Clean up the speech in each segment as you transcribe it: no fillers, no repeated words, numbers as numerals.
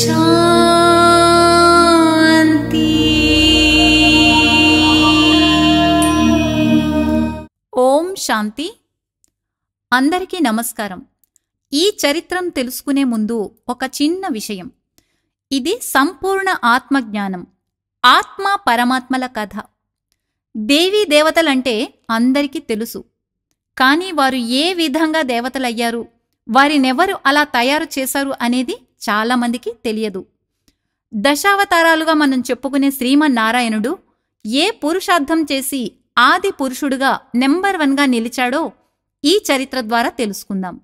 శాంతి. ఓం శాంతి. అందరికీ నమస్కారం. ఈ చరిత్రను తెలుసుకునే ముందు ఒక చిన్న విషయం. ఇది సంపూర్ణ ఆత్మజ్ఞానం, ఆత్మ పరమాత్మల కథ. దేవీ దేవతలంటే అందరికీ తెలుసు. కానీ వారు ఏ విధంగా దేవతలయ్యారు, వారినెవరు అలా తయారు చేశారు అనేది చాలామందికి తెలియదు. దశావతారాలుగా మనం చెప్పుకునే శ్రీమన్నారాయణుడు ఏ పురుషార్థం చేసి ఆది పురుషుడుగా నెంబర్ 1గా నిలిచాడో ఈ చరిత్ర ద్వారా తెలుసుకుందాం.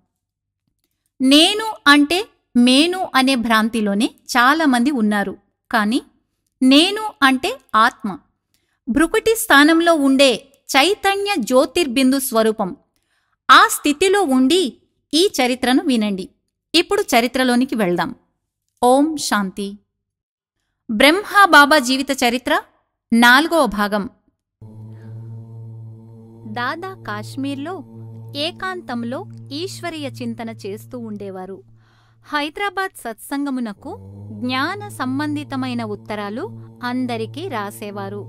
నేను అంటే మేను అనే భ్రాంతిలోనే చాలామంది ఉన్నారు. కానీ నేను అంటే ఆత్మ, భృకుటి స్థానంలో ఉండే చైతన్య జ్యోతిర్బిందు స్వరూపం. ఆ స్థితిలో ఉండి ఈ చరిత్రను వినండి. ఇప్పుడు చరిత్రలోనికి వెళ్దాం. ఓం శాంతి. బ్రహ్మబాబా జీవిత చరిత్ర 4వ భాగం. దాదా కాశ్మీర్లో ఏకాంతంలో ఈశ్వరీయ చింతన చేస్తూ ఉండేవారు. హైదరాబాద్ సత్సంగమునకు జ్ఞాన సంబంధితమైన ఉత్తరాలు అందరికీ రాసేవారు.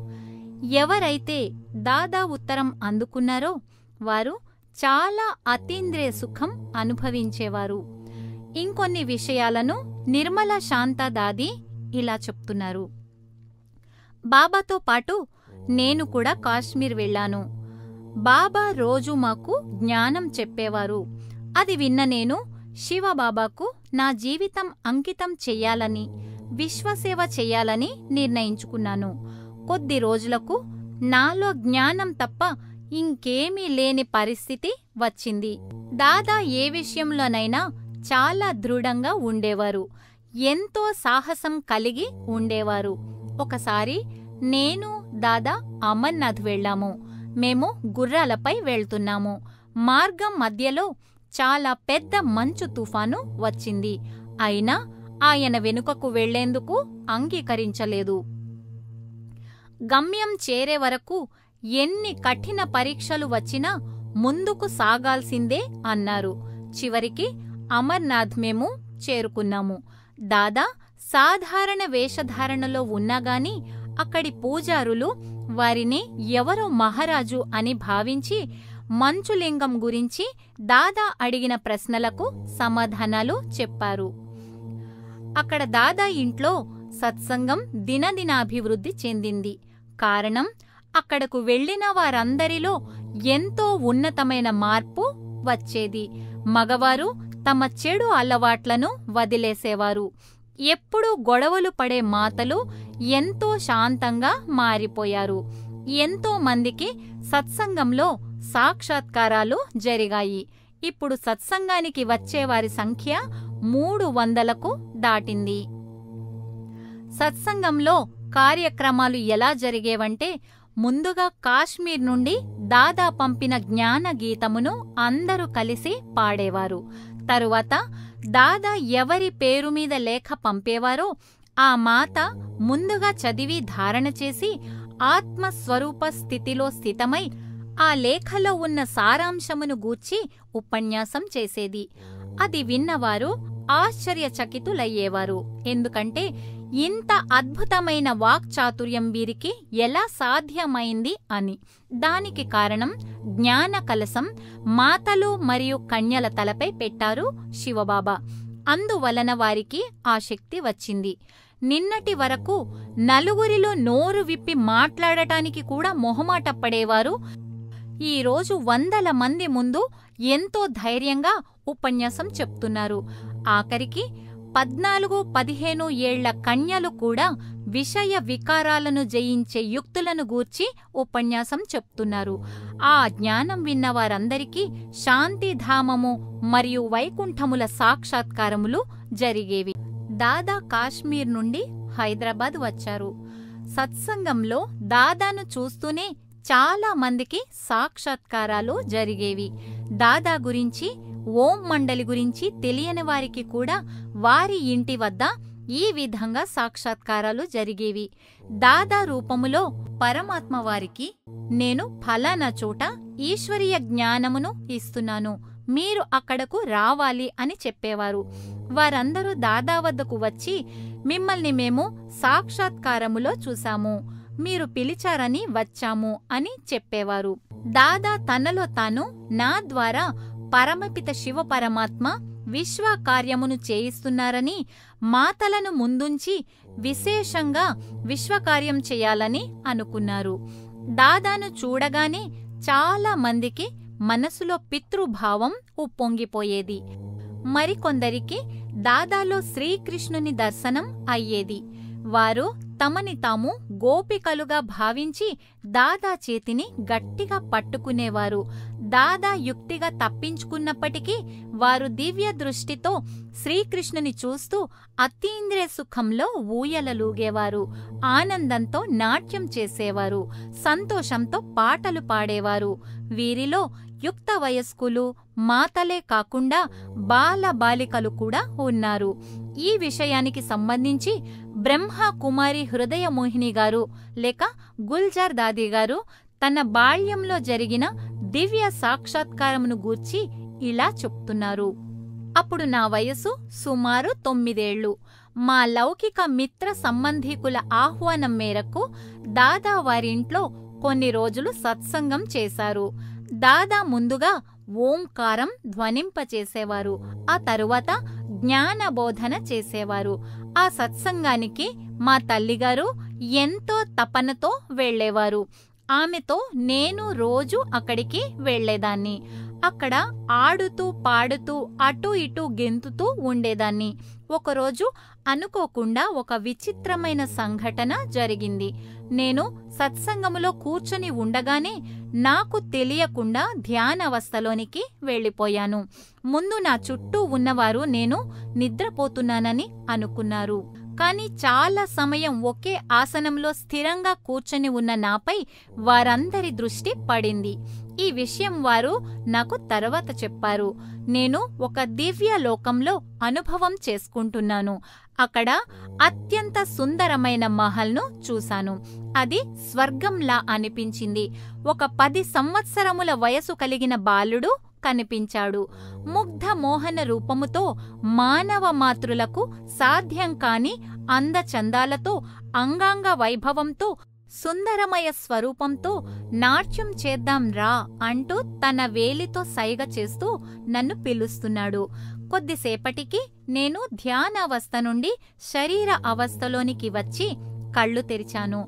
ఎవరైతే దాదా ఉత్తరం అందుకున్నారో వారు చాలా అతీంద్రియ సుఖం అనుభవించేవారు. ఇంకొన్ని విషయాలను నిర్మల శాంత దాది ఇలా చెప్తున్నారు. బాబాతో పాటు నేను కూడా కాశ్మీర్ వెళ్ళాను. బాబా రోజు మాకు జ్ఞానం చెప్పేవారు. అది విన్న నేను శివబాబాకు నా జీవితం అంకితం చెయ్యాలని, విశ్వసేవ చెయ్యాలని నిర్ణయించుకున్నాను. కొద్ది రోజులకు నాలో జ్ఞానం తప్ప ఇంకేమీ లేని పరిస్థితి వచ్చింది. దాదా ఏ విషయంలోనైనా చాలా దృఢంగా ఉండేవారు. ఎంతో సాహసం కలిగి ఉండేవారు. ఒకసారి నేను దాదా అమర్నాథ్ వెళ్ళాము. మేము గుర్రాలపై వెళ్తున్నాము. మార్గం మధ్యలో చాలా పెద్ద మంచు తుఫాను వచ్చింది. అయినా ఆయన వెనుకకు వెళ్లేందుకు అంగీకరించలేదు. గమ్యం చేరే వరకు ఎన్ని కఠిన పరీక్షలు వచ్చినా ముందుకు సాగాల్సిందే అన్నారు. చివరికి అమర్నాథ్ మేము చేరుకున్నాము. దాదా సాధారణ వేషధారణలో ఉన్నాగాని అక్కడి పూజారులు వారిని ఎవరో మహారాజు అని భావించి మంచులింగం గురించి దాదా అడిగిన ప్రశ్నలకు సమాధానాలు చెప్పారు. అక్కడ దాదా ఇంట్లో సత్సంగం దినదినాభివృద్ధి చెందింది. కారణం అక్కడకు వెళ్లిన వారందరిలో ఎంతో ఉన్నతమైన మార్పు వచ్చేది. మగవారు తమ చెడు అలవాట్లను వదిలేసేవారు. ఎప్పుడూ గొడవలు పడే మాతలు ఎంతో శాంతంగా మారిపోయారు. ఎంతో మందికి సత్సంగంలో సాక్షాత్కారాలు జరిగాయి. ఇప్పుడు సత్సంగానికి వచ్చేవారి సంఖ్య 300కు దాటింది. సత్సంగంలో కార్యక్రమాలు ఎలా జరిగేవంటే, ముందుగా కాశ్మీర్ నుండి దాదా పంపిన జ్ఞాన గీతమును అందరూ కలిసి పాడేవారు. తరువాత దాదా ఎవరి పేరు మీద లేఖ పంపేవారో ఆ మాత ముందుగా చదివి ధారణ చేసి ఆత్మస్వరూప స్థితిలో స్థితమై ఆ లేఖలో ఉన్న సారాంశమును గూర్చి ఉపన్యాసం చేసేది. అది విన్నవారు ఆశ్చర్యచకితులయ్యేవారు. ఎందుకంటే ఇంత అద్భుతమైన వాక్చాతుర్యం వీరికి ఎలా సాధ్యమైంది అని. దానికి కారణం జ్ఞాన కలశం మాతలు మరియు కన్యల తలపై పెట్టారు శివబాబా. అందువలన వారికి ఆ శక్తి వచ్చింది. నిన్నటి వరకు నలుగురిలో నోరు విప్పి మాట్లాడటానికి కూడా మొహమాట పడేవారు ఈరోజు 100 మంది ముందు ఎంతో ధైర్యంగా ఉపన్యాసం చెప్తున్నారు. ఆఖరికి 14-15 ఏళ్ల కన్యలు కూడా విషయ వికారాలను జయించే యుక్తులను గూర్చి ఉపన్యాసం చెప్తున్నారు. ఆ జ్ఞానం విన్న వారందరికీ శాంతిధామము మరియు వైకుంఠముల సాక్షాత్కారములు జరిగేవి. దాదా కాశ్మీర్ నుండి హైదరాబాద్ వచ్చారు. సత్సంగంలో దాదాను చూస్తూనే చాలా మందికి సాక్షాత్కారాలు జరిగేవి. దాదా గురించి, ఓం మండలి గురించి తెలియని వారికి కూడా వారి ఇంటి వద్ద ఈ విధంగా సాక్షాత్కారాలు జరిగేవి. దాదా రూపములో పరమాత్మ వారికి, నేను ఫలానా చోట ఈశ్వరీయ జ్ఞానమును ఇస్తున్నాను, మీరు అక్కడకు రావాలి అని చెప్పేవారు. వారందరూ దాదా వద్దకు వచ్చి, మిమ్మల్ని మేము సాక్షాత్కారములో చూశాము, మీరు పిలిచారని వచ్చాము అని చెప్పేవారు. దాదా తనలో తాను, నా ద్వారా పరమపిత శివ పరమాత్మ విశ్వకార్యమును చేయిస్తున్నారని, మాతలను ముందుంచి విశేషంగా విశ్వకార్యం చేయాలని అనుకున్నారు. దాదాను చూడగానే చాలా మందికి మనసులో పితృభావం ఉప్పొంగిపోయేది. మరికొందరికి దాదాలో శ్రీకృష్ణుని దర్శనం అయ్యేది. వారు తమని తాము గోపికలుగా భావించి దాదా చేతిని గట్టిగా పట్టుకునేవారు. దాదా యుక్తిగా తప్పించుకున్నప్పటికీ వారు దివ్య దృష్టితో శ్రీకృష్ణుని చూస్తూ అతీంద్రియ సుఖంలో ఊయలలూగేవారు. ఆనందంతో నాట్యం చేసేవారు. సంతోషంతో పాటలు పాడేవారు. వీరిలో యుక్త వయస్కులు, మాతలే కాకుండా బాలబాలికలు కూడా ఉన్నారు. ఈ విషయానికి సంబంధించి బ్రహ్మ కుమారి హృదయ మోహిని గారు లేక గుల్జార్ దాది గారు తన బాల్యంలో జరిగిన దివ్య సాక్షాత్కారమును గూర్చి ఇలా చెప్తున్నారు. అప్పుడు నా వయసు సుమారు 9 ఏళ్లు. మా లౌకిక మిత్ర సంబంధీకుల ఆహ్వానం మేరకు దాదా వారింట్లో కొన్ని రోజులు సత్సంగం చేశారు. దాదా ముందుగా ఓంకారం ధ్వనింపచేసేవారు. ఆ తరువాత జ్ఞానబోధన చేసేవారు. ఆ సత్సంగానికి మా తల్లిగారు ఎంతో తపనతో వెళ్లేవారు. ఆమెతో నేను రోజు అక్కడికి వెళ్లేదాన్ని. అక్కడ ఆడుతూ పాడుతూ అటూ ఇటూ గెంతుతూ ఉండేదాన్ని. ఒకరోజు అనుకోకుండా ఒక విచిత్రమైన సంఘటన జరిగింది. నేను సత్సంగములో కూర్చొని ఉండగానే నాకు తెలియకుండా ధ్యానవస్థలోనికి వెళ్ళిపోయాను. ముందు నా చుట్టూ ఉన్నవారు నేను నిద్రపోతున్నానని అనుకున్నారు. కాని చాలా సమయం ఒకే ఆసనంలో స్థిరంగా కూర్చొని ఉన్న నాపై వారందరి దృష్టి పడింది. ఈ విషయం వారు నాకు తర్వాత చెప్పారు. నేను ఒక దివ్య లోకంలో అనుభవం చేసుకుంటున్నాను. అక్కడ అత్యంత సుందరమైన మహల్ను చూశాను. అది స్వర్గంలా అనిపించింది. ఒక 10 సంవత్సరముల వయసు కలిగిన బాలుడు కనిపించాడు. ముగ్ధ మోహన రూపముతో, మానవ మాతృలకు సాధ్యం కాని అందచందాలతో, అంగాంగ వైభవంతో, సుందరమయ స్వరూపంతో నాట్యం చేద్దాం రా అంటూ తన వేలితో సైగ చేస్తూ నన్ను పిలుస్తున్నాడు. కొద్దిసేపటికి నేను ధ్యానావస్థ నుండి శరీర అవస్థలోనికి వచ్చి కళ్ళు తెరిచాను.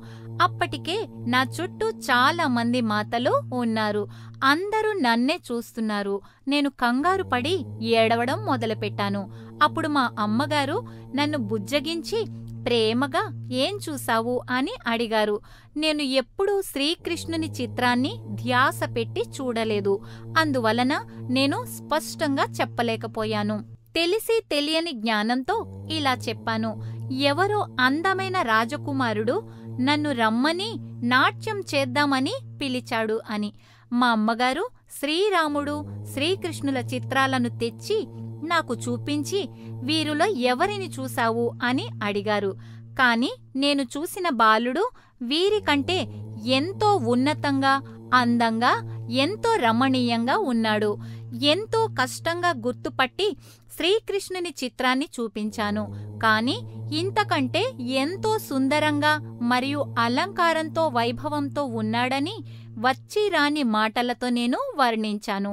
అప్పటికే నా చుట్టూ చాలా మంది మాతలు ఉన్నారు. అందరూ నన్నే చూస్తున్నారు. నేను కంగారు పడి ఏడవడం మొదలుపెట్టాను. అప్పుడు మా అమ్మగారు నన్ను బుజ్జగించి ప్రేమగా ఏం చూశావు అని అడిగారు. నేను ఎప్పుడూ శ్రీకృష్ణుని చిత్రాన్ని ధ్యాస పెట్టి చూడలేదు. అందువలన నేను స్పష్టంగా చెప్పలేకపోయాను. తెలిసి తెలియని జ్ఞానంతో ఇలా చెప్పాను. ఎవరో అందమైన రాజకుమారుడు నన్ను రమ్మని నాట్యం చేద్దామని పిలిచాడు అని. మా అమ్మగారు శ్రీరాముడు, శ్రీకృష్ణుల చిత్రాలను తెచ్చి నాకు చూపించి వీరిలో ఎవరిని చూశావు అని అడిగారు. కాని నేను చూసిన బాలుడు వీరికంటే ఎంతో ఉన్నతంగా, అందంగా, ఎంతో రమణీయంగా ఉన్నాడు. ఎంతో కష్టంగా గుర్తుపట్టి శ్రీకృష్ణుని చిత్రాన్ని చూపించాను. కాని ఇంతకంటే ఎంతో సుందరంగా మరియు అలంకారంతో, వైభవంతో ఉన్నాడని వచ్చిరాని మాటలతో నేను వర్ణించాను.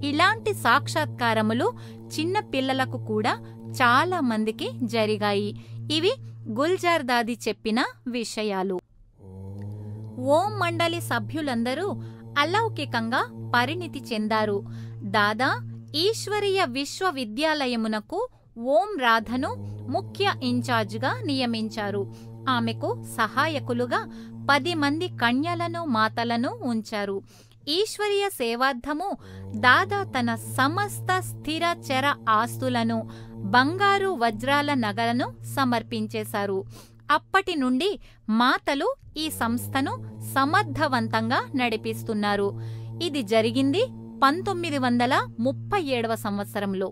ఇలాంటి సాక్షాత్కారములు చిన్న పిల్లలకు కూడా చాలా మందికి జరిగాయి. ఇవి గుల్జార్ దాది చెప్పిన విషయాలు. ఓం మండలి సభ్యులందరూ అలౌకికంగా పరిణితి చెందారు. దాదా ఈశ్వరీయ విశ్వవిద్యాలయమునకు ఓం రాధను ముఖ్య ఇన్ఛార్జిగా నియమించారు. ఆమెకు సహాయకులుగా 10 మంది కన్యలను, మాతలను ఉంచారు. ఈశ్వరీయ సేవార్థము దాదా తన సమస్త స్థిర చర ఆస్తులను, బంగారు వజ్రాల నగలను సమర్పించేశారు. అప్పటి నుండి మాతలు ఈ సంస్థను సమర్థవంతంగా నడిపిస్తున్నారు. ఇది జరిగింది 1937వ సంవత్సరంలో.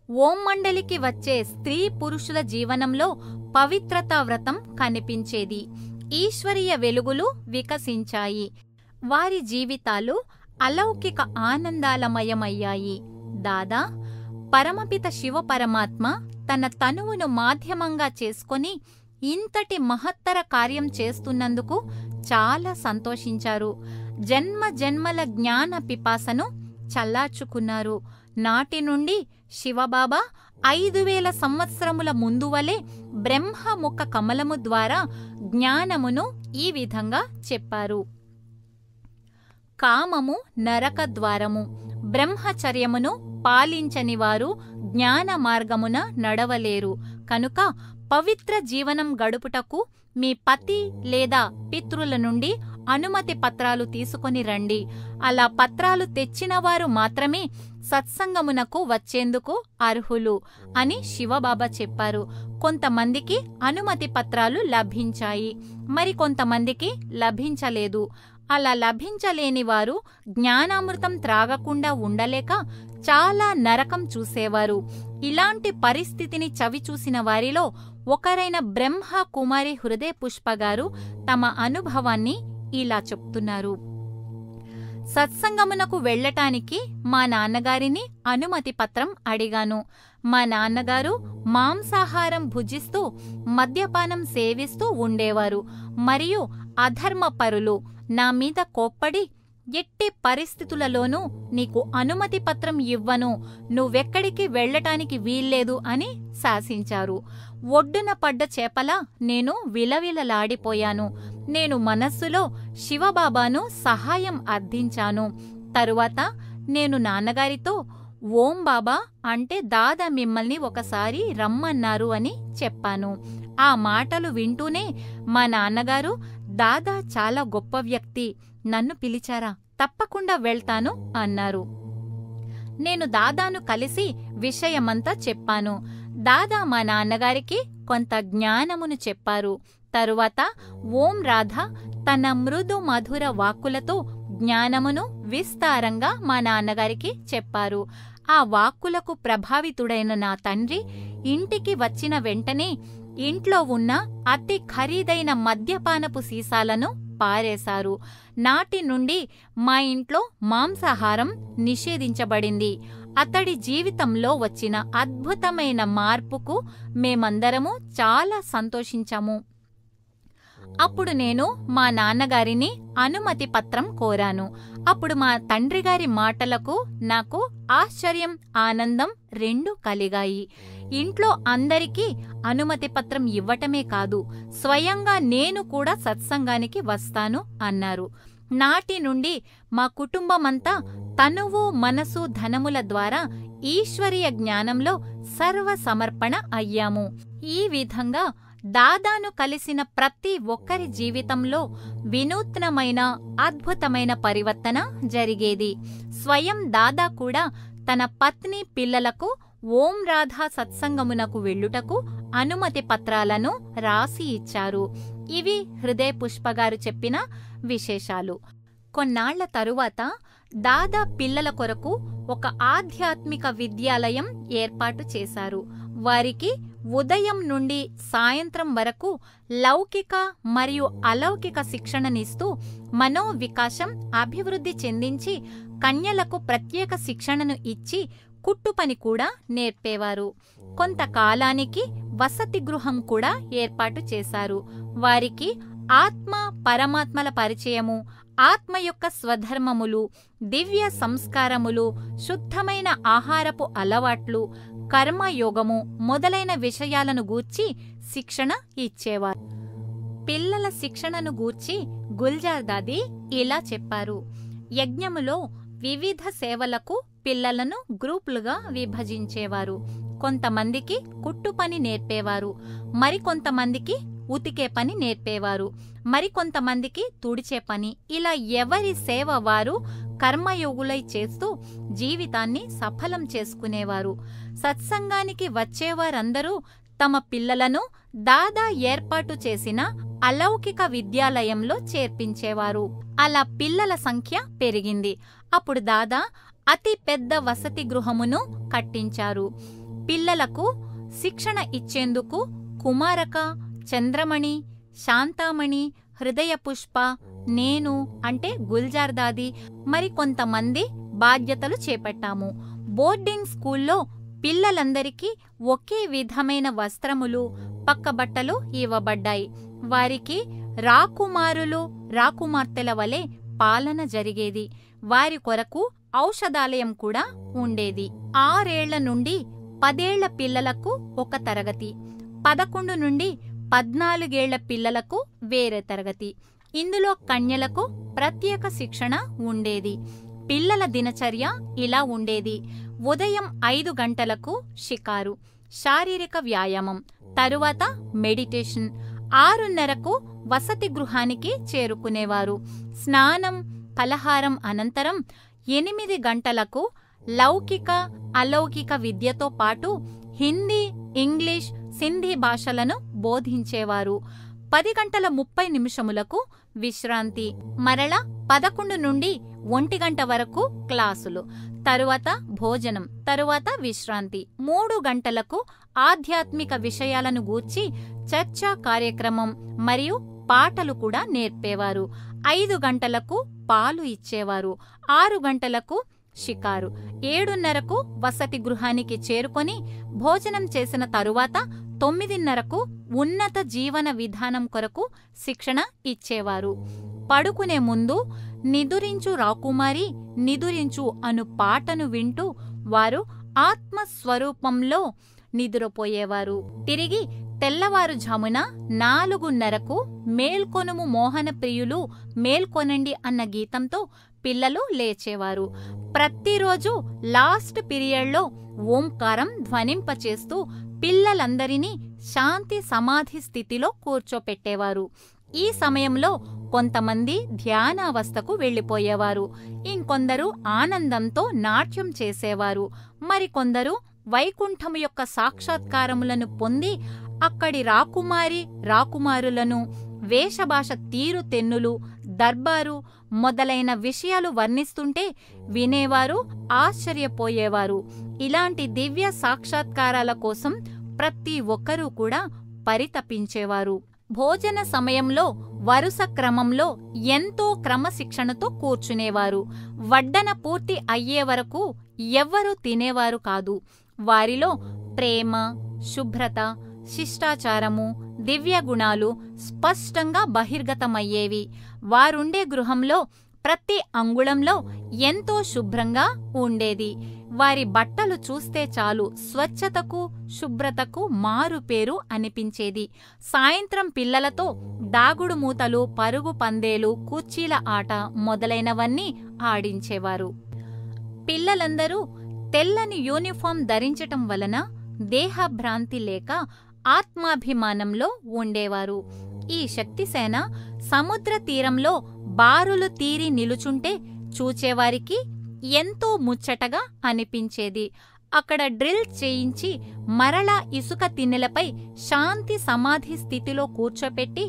ఓం మండలికి వచ్చే స్త్రీ పురుషుల జీవనంలో పవిత్రతా వ్రతం కనిపించేది. ఈశ్వరీయ వెలుగులు వికసించాయి. వారి జీవితాలు అలౌకిక ఆనందాలమయమయ్యాయి. దాదా పరమపిత శివపరమాత్మ తన తనువును మాధ్యమంగా చేసుకొని ఇంతటి మహత్తర కార్యం చేస్తున్నందుకు చాలా సంతోషించారు. జన్మ జన్మల జ్ఞాన పిపాసను చల్లార్చుకున్నారు. నాటి నుండి శివబాబా 5000 సంవత్సరముల ముందువలే బ్రహ్మముఖ కమలము ద్వారా జ్ఞానమును ఈ విధంగా చెప్పారు. కామము నరక ద్వారము. బ్రహ్మచర్యమును పాలించని వారు జ్ఞాన మార్గమున నడవలేరు. కనుక పవిత్ర జీవనం గడుపుటకు మీ పతి లేదా పితృల నుండి అనుమతి పత్రాలు తీసుకొని రండి. అలా పత్రాలు తెచ్చినవారు మాత్రమే సత్సంగమునకు వచ్చేందుకు అర్హులు అని శివబాబా చెప్పారు. కొంతమందికి అనుమతి పత్రాలు లభించాయి, మరికొంతమందికి లభించలేదు. అలా లభించలేని వారు జ్ఞానామృతం త్రాగకుండా ఉండలేక చాలా నరకం చూసేవారు. ఇలాంటి పరిస్థితిని చవిచూసిన వారిలో ఒకరైన బ్రహ్మ కుమారి హృదయ పుష్పగారు తమ అనుభవాన్ని ఇలా చెప్తున్నారు. సత్సంగమునకు వెళ్లటానికి మా నాన్నగారిని అనుమతి పత్రం అడిగాను. మా నాన్నగారు మాంసాహారం భుజిస్తూ మద్యపానం సేవిస్తూ ఉండేవారు మరియు అధర్మపరులు. నా మీద కోప్పడి ఎట్టి పరిస్థితులలోనూ నీకు అనుమతి పత్రం ఇవ్వను, నువ్వెక్కడికి వెళ్లటానికి వీల్లేదు అని శాసించారు. ఒడ్డున పడ్డ చేపలా నేను విలవిలలాడిపోయాను. నేను మనస్సులో శివబాబాను సహాయం అర్థించాను. తరువాత నేను నాన్నగారితో ఓం బాబా అంటే దాదా మిమ్మల్ని ఒకసారి రమ్మన్నారు అని చెప్పాను. ఆ మాటలు వింటూనే మా నాన్నగారు దాదా చాలా గొప్ప వ్యక్తి, నన్ను పిలిచారా, తప్పకుండా వెళ్తాను అన్నారు. నేను దాదాను కలిసి విషయమంతా చెప్పాను. దాదా మా నాన్నగారికి కొంత జ్ఞానమును చెప్పారు. తరువాత ఓం రాధ తన మృదు మధుర వాక్కులతో జ్ఞానమును విస్తారంగా మా నాన్నగారికి చెప్పారు. ఆ వాక్కులకు ప్రభావితుడైన నా తండ్రి ఇంటికి వచ్చిన వెంటనే ఇంట్లో ఉన్న అతి ఖరీదైన మద్యపానపు సీసాలను పారేశారు. నాటి నుండి మా ఇంట్లో మాంసాహారం నిషేధించబడింది. అతడి జీవితంలో వచ్చిన అద్భుతమైన మార్పుకు మేమందరము చాలా సంతోషించాము. అప్పుడు నేను మా నాన్నగారిని అనుమతి పత్రం కోరాను. అప్పుడు మా తండ్రిగారి మాటలకు నాకు ఆశ్చర్యం, ఆనందం రెండూ కలిగాయి. ఇంట్లో అందరికీ అనుమతి పత్రం ఇవ్వటమే కాదు, స్వయంగా నేను కూడా సత్సంగానికి వస్తాను అన్నారు. నాటి నుండి మా కుటుంబమంతా తనువు, మనసు, ధనముల ద్వారా ఈశ్వరీయ జ్ఞానంలో సర్వసమర్పణ అయ్యాము. ఈ విధంగా దాదాను కలిసిన ప్రతి ఒక్కరి జీవితంలో వినూత్నమైన, అద్భుతమైన పరివర్తన జరిగేది. స్వయం దాదా కూడా తన పత్ని, పిల్లలకు ఓం రాధా సత్సంగమునకు వెళ్ళుటకు అనుమతి పత్రాలను రాసి ఇచ్చారు. ఇవి హృదయ పుష్పగారు చెప్పిన విశేషాలు. కొన్నాళ్ల తరువాత దాదా పిల్లల కొరకు ఒక ఆధ్యాత్మిక విద్యాలయం ఏర్పాటు చేశారు. వారికి ఉదయం నుండి సాయంత్రం వరకు లౌకిక మరియు అలౌకిక శిక్షణనిస్తూ మనోవికాసం అభివృద్ధి చెందించి కన్యలకు ప్రత్యేక శిక్షణను ఇచ్చి కుట్టుపని కూడా నేర్పేవారు. కొంతకాలానికి వసతి గృహం కూడా ఏర్పాటు చేశారు. వారికి ఆత్మ, పరమాత్మల పరిచయము, ఆత్మ యొక్క స్వధర్మములు, దివ్య సంస్కారములు, శుద్ధమైన ఆహారపు అలవాట్లు, కర్మయోగము మొదలైన విషయాలను గూర్చి శిక్షణ ఇచ్చేవారు. పిల్లల శిక్షణను గూర్చి గుల్జార్ దాది ఇలా చెప్పారు. యజ్ఞములో వివిధ సేవలకు పిల్లలను గ్రూపులుగా విభజించేవారు. కొంతమందికి కుట్టుపని నేర్పేవారు, మరికొంతమందికి ఉతికే పని నేర్పేవారు, మరికొంతమందికి తుడిచే పని. ఇలా ఎవరి సేవ వారు కర్మయోగులై చేస్తూ జీవితాన్ని సఫలం చేసుకునేవారు. సత్సంగానికి వచ్చేవారందరూ తమ పిల్లలను దాదా ఏర్పాటు చేసిన అలౌకిక విద్యాలయంలో చేర్పించేవారు. అలా పిల్లల సంఖ్య పెరిగింది. అప్పుడు దాదా అతి పెద్ద వసతి గృహమును కట్టించారు. పిల్లలకు శిక్షణ ఇచ్చేందుకు కుమారక, చంద్రమణి, శాంతామణి, హృదయ పుష్ప, నేను అంటే గుల్జార్ దాది మరికొంతమంది బాధ్యతలు చేపట్టాము. బోర్డింగ్ స్కూల్లో పిల్లలందరికీ ఒకే విధమైన వస్త్రములు, పక్కబట్టలు ఇవ్వబడ్డాయి. వారికి రాకుమారులు, రాకుమార్తెల వలె పాలన జరిగేది. వారి కొరకు ఔషధాలయం కూడా ఉండేది. 6 ఏళ్ల నుండి 10 ఏళ్ల పిల్లలకు ఒక తరగతి, 11 నుండి 14 ఏళ్ల పిల్లలకు వేరే తరగతి. ఇందులో కన్యలకు ప్రత్యేక శిక్షణ ఉండేది. పిల్లల దినచర్య ఇలా ఉండేది. ఉదయం 5 గంటలకు షికారు, శారీరక వ్యాయామం, తరువాత మెడిటేషన్. 6:30కు వసతి గృహానికి చేరుకునేవారు. స్నానం, ఫలహారం అనంతరం 8 గంటలకు లౌకిక, అలౌకిక విద్యతో పాటు హిందీ, ఇంగ్లీష్, సింధీ భాషలను బోధించేవారు. 10:30 విశ్రాంతి. మరలా 11 నుండి 1 గంట వరకు క్లాసులు, తరువాత భోజనం, తరువాత విశ్రాంతి. 3 గంటలకు ఆధ్యాత్మిక విషయాలను గూర్చి చర్చా కార్యక్రమం మరియు పాటలు కూడా నేర్పేవారు. 5 గంటలకు పాలు ఇచ్చేవారు. 6 గంటలకు షికారు. 7:30కు వసతి గృహానికి చేరుకొని భోజనం చేసిన తరువాత 9:30కు ఉన్నత జీవన విధానం కొరకు శిక్షణ ఇచ్చేవారు. పడుకునే ముందు నిదురించు రాకుమారి నిదురించు అను పాటను వింటూ వారు ఆత్మస్వరూపంలో నిద్రపోయేవారు. తిరిగి తెల్లవారుఝామున 4:30కు మేల్కొనుము మోహన ప్రియులు మేల్కొనండి అన్న గీతంతో పిల్లలు లేచేవారు. ప్రతిరోజు లాస్ట్ పీరియడ్లో ఓంకారం ధ్వనింపచేస్తూ పిల్లలందరినీ శాంతి సమాధి స్థితిలో కూర్చోపెట్టేవారు. ఈ సమయంలో కొంతమంది ధ్యానావస్థకు వెళ్లిపోయేవారు. ఇంకొందరు ఆనందంతో నాట్యం చేసేవారు. మరికొందరు వైకుంఠము యొక్క సాక్షాత్కారములను పొంది అక్కడి రాకుమారి, రాకుమారులను, వేషభాష తీరుతెన్నులు, దర్బారు మొదలైన విషయాలు వర్ణిస్తుంటే వినేవారు, ఆశ్చర్యపోయేవారు. ఇలాంటి దివ్య సాక్షాత్కారాల కోసం ప్రతి ఒక్కరూ కూడా పరితపించేవారు. భోజన సమయంలో వరుస క్రమంలో ఎంతో క్రమశిక్షణతో కూర్చునేవారు. వడ్డన పూర్తి అయ్యే వరకు ఎవ్వరూ తినేవారు కాదు. వారిలో ప్రేమ, శుభ్రత, శిష్టాచారము, దివ్యగుణాలు స్పష్టంగా బహిర్గతమయ్యేవి. వారుండే గృహంలో ప్రతి అంగుళంలో ఎంతో శుభ్రంగా ఉండేది. వారి బట్టలు చూస్తే చాలు స్వచ్ఛతకు, శుభ్రతకు మారుపేరు అనిపించేది. సాయంత్రం పిల్లలతో దాగుడు మూతలు, పరుగు పందేలు, కుర్చీల ఆట మొదలైనవన్నీ ఆడించేవారు. పిల్లలందరూ తెల్లని యూనిఫామ్ ధరించటం వలన దేహభ్రాంతి లేక ఆత్మాభిమానంలో ఉండేవారు. ఈ శక్తిసేన సముద్ర తీరంలో బారులు తీరి నిలుచుంటే చూచేవారికి ఎంతో ముచ్చటగా అనిపించేది. అక్కడ డ్రిల్ చేయించి మరలా ఇసుక తిన్నెలపై శాంతి సమాధి స్థితిలో కూర్చోపెట్టి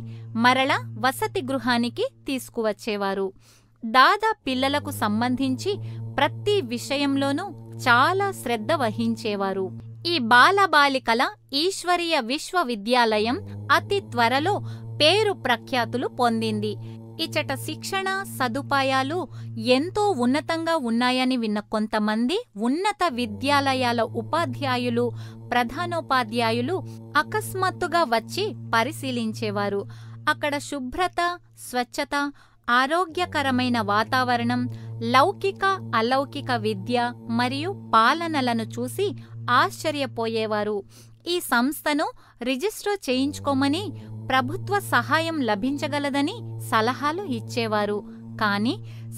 మరలా వసతి గృహానికి తీసుకువచ్చేవారు. దాదా పిల్లలకు సంబంధించి ప్రతి విషయంలోనూ చాలా శ్రద్ధ వహించేవారు. ఈ బాలబాలికల ఈశ్వరీయ విశ్వవిద్యాలయం అతి త్వరలో పేరు ప్రఖ్యాతులు పొందింది. ఇచట శిక్షణ సదుపాయాలు ఎంతో ఉన్నతంగా ఉన్నాయని విన్న కొంతమంది ఉన్నత విద్యాలయాల ఉపాధ్యాయులు, ప్రధానోపాధ్యాయులు అకస్మాత్తుగా వచ్చి పరిశీలించేవారు. అక్కడ శుభ్రత, స్వచ్ఛత, ఆరోగ్యకరమైన వాతావరణం, లౌకిక అలౌకిక విద్య మరియు పాలనలను చూసి ఆశ్చర్యపోయేవారు. ఈ సంస్థను రిజిస్టర్ చేయించుకోమని, ప్రభుత్వ సహాయం లభించగలదని సలహాలు ఇచ్చేవారు. కాని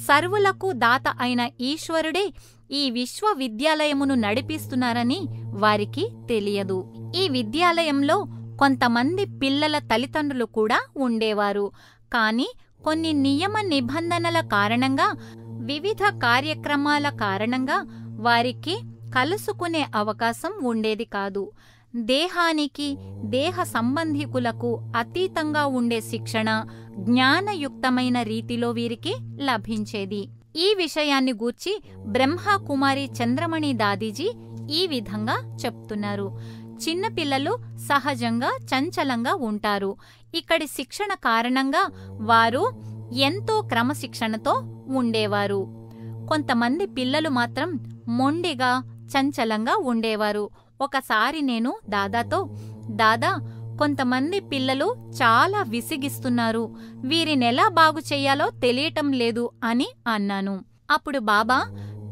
సర్వులకు దాత అయిన ఈశ్వరుడే ఈ విశ్వవిద్యాలయమును నడిపిస్తున్నారని వారికి తెలియదు. ఈ విద్యాలయంలో కొంతమంది పిల్లల తల్లిదండ్రులు కూడా ఉండేవారు. కాని కొన్ని నియమ నిబంధనల కారణంగా, వివిధ కార్యక్రమాల కారణంగా వారికి కలుసుకునే అవకాశం ఉండేది కాదు. దేహానికి, దేహ సంబంధికులకు అతీతంగా ఉండే శిక్షణ జ్ఞానయుక్తమైన రీతిలో వీరికి లభించేది. ఈ విషయాన్ని గూర్చి బ్రహ్మకుమారి చంద్రమణి దాదీజీ ఈ విధంగా చెప్తున్నారు. చిన్నపిల్లలు సహజంగా చంచలంగా ఉంటారు. ఇక్కడి శిక్షణ కారణంగా వారు ఎంతో క్రమశిక్షణతో ఉండేవారు. కొంతమంది పిల్లలు మాత్రం మొండిగా చంచలంగా ఉండేవారు. ఒకసారి నేను దాదాతో, దాదా, కొంతమంది పిల్లలు చాలా విసిగిస్తున్నారు, వీరినెలా బాగు చెయ్యాలో తెలియటం లేదు అని అన్నాను. అప్పుడు బాబా,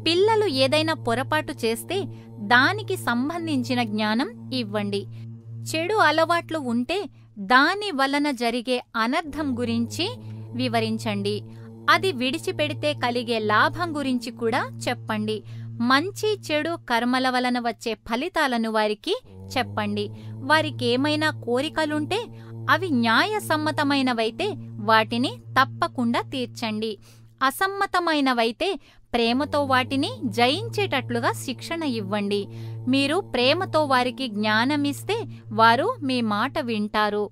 పిల్లలు ఏదైనా పొరపాటు చేస్తే దానికి సంబంధించిన జ్ఞానం ఇవ్వండి. చెడు అలవాట్లు ఉంటే దాని వలన జరిగే అనర్థం గురించి వివరించండి. అది విడిచిపెడితే కలిగే లాభం గురించి కూడా చెప్పండి. మంచి చెడు కర్మల వలన వచ్చే ఫలితాలను వారికి చెప్పండి. వారికేమైనా కోరికలుంటే అవి న్యాయసమ్మతమైనవైతే వాటిని తప్పకుండా తీర్చండి. అసమ్మతమైనవైతే ప్రేమతో వాటిని జయించేటట్లుగా శిక్షణ ఇవ్వండి. మీరు ప్రేమతో వారికి జ్ఞానమిస్తే వారు మీ మాట వింటారు.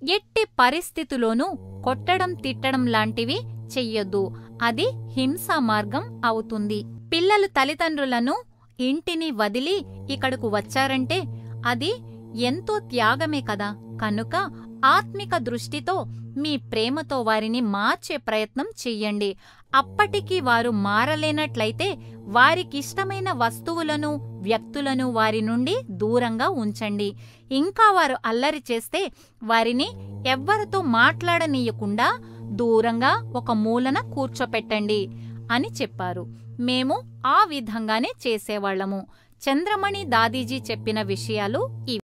ఎట్టి పరిస్థితుల్లోనూ కొట్టడం, తిట్టడం లాంటివి చెయ్యొద్దు. అది హింసా మార్గం అవుతుంది. పిల్లలు తల్లిదండ్రులను, ఇంటిని వదిలి ఇక్కడకు వచ్చారంటే అది ఎంతో త్యాగమే కదా. కనుక ఆత్మిక దృష్టితో మీ ప్రేమతో వారిని మార్చే ప్రయత్నం చెయ్యండి. అప్పటికీ వారు మారలేనట్లయితే వారికిష్టమైన వస్తువులను, వ్యక్తులను వారి నుండి దూరంగా ఉంచండి. ఇంకా వారు అల్లరి చేస్తే వారిని ఎవ్వరితో మాట్లాడనీయకుండా దూరంగా ఒక మూలన కూర్చోపెట్టండి అని చెప్పారు. మేము ఆ విధంగానే చేసేవాళ్లము. చంద్రమణి దాదీజీ చెప్పిన విషయాలు ఇవి.